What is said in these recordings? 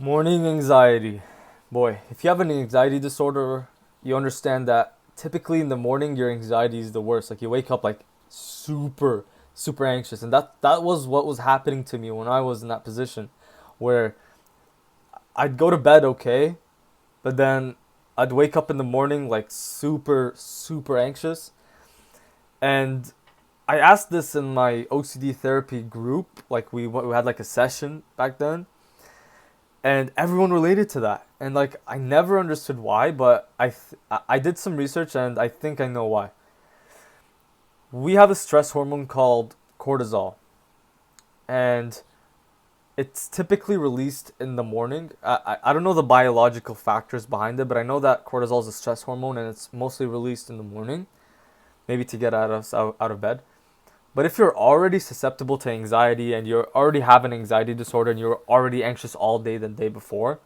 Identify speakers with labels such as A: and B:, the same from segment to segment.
A: Morning anxiety. Boy, if you have an anxiety disorder, you understand that typically in the morning your anxiety is the worst. Like you wake up like super anxious. And that was what was happening to me when I was in that position where I'd go to bed okay, but then I'd wake up in the morning like super anxious. And I asked this in my OCD therapy group, like we had like a session back then, and everyone related to that, and like I never understood why, but I did some research and I think I know why. We have a stress hormone called cortisol, and it's typically released in the morning. I don't know the biological factors behind it, but I know that cortisol is a stress hormone and it's mostly released in the morning, maybe to get out of bed. But if you're already susceptible to anxiety and you already have an anxiety disorder and you're already anxious all day the day before,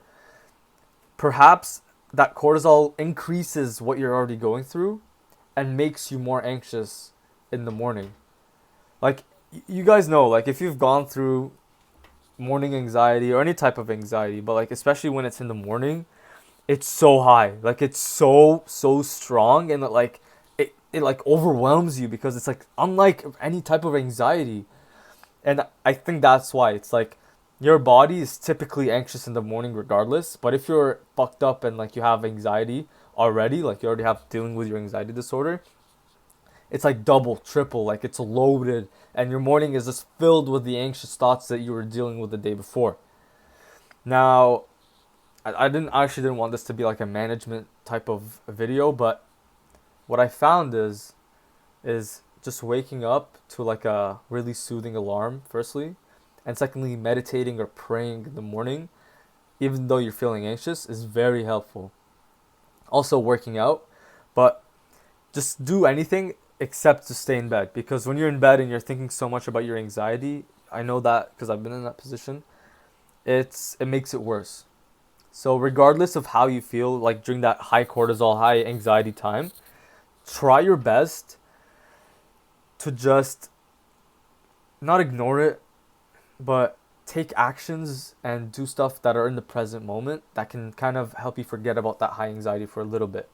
A: perhaps that cortisol increases what you're already going through and makes you more anxious in the morning. Like you guys know, like if you've gone through morning anxiety or any type of anxiety, but like especially when it's in the morning, it's so high. Like it's so strong, and it like overwhelms you because it's like unlike any type of anxiety. And I think that's why it's like your body is typically anxious in the morning regardless. But if you're fucked up and like you have anxiety already, like you already have dealing with your anxiety disorder, it's like double, triple, like it's loaded, and your morning is just filled with the anxious thoughts that you were dealing with the day before. Now, I actually didn't want this to be like a management type of video, but what I found is just waking up to like a really soothing alarm, firstly, and secondly, meditating or praying in the morning, even though you're feeling anxious, is very helpful. Also, working out, but just do anything except to stay in bed, because when you're in bed and you're thinking so much about your anxiety, I know that because I've been in that position, it makes it worse. So regardless of how you feel like during that high cortisol, high anxiety time, try your best to just not ignore it, but take actions and do stuff that are in the present moment that can kind of help you forget about that high anxiety for a little bit.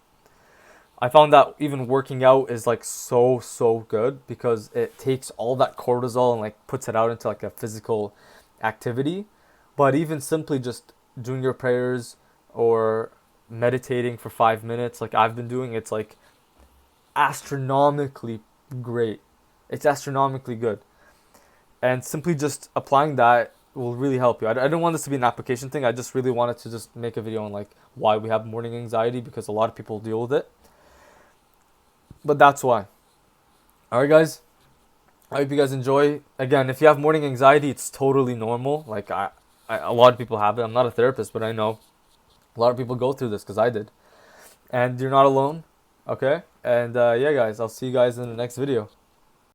A: I found that even working out is like so good because it takes all that cortisol and like puts it out into like a physical activity. But even simply just doing your prayers or meditating for 5 minutes, like I've been doing, it's like astronomically great. It's astronomically good. And simply just applying that will really help you. I don't want this to be an application thing. I just really wanted to just make a video on like why we have morning anxiety, because a lot of people deal with it. But that's why. All right, guys. I hope you guys enjoy. Again, if you have morning anxiety, it's totally normal. Like a lot of people have it. I'm not a therapist, but I know a lot of people go through this because I did. And you're not alone. Okay. And yeah, guys, I'll see you guys in the next video.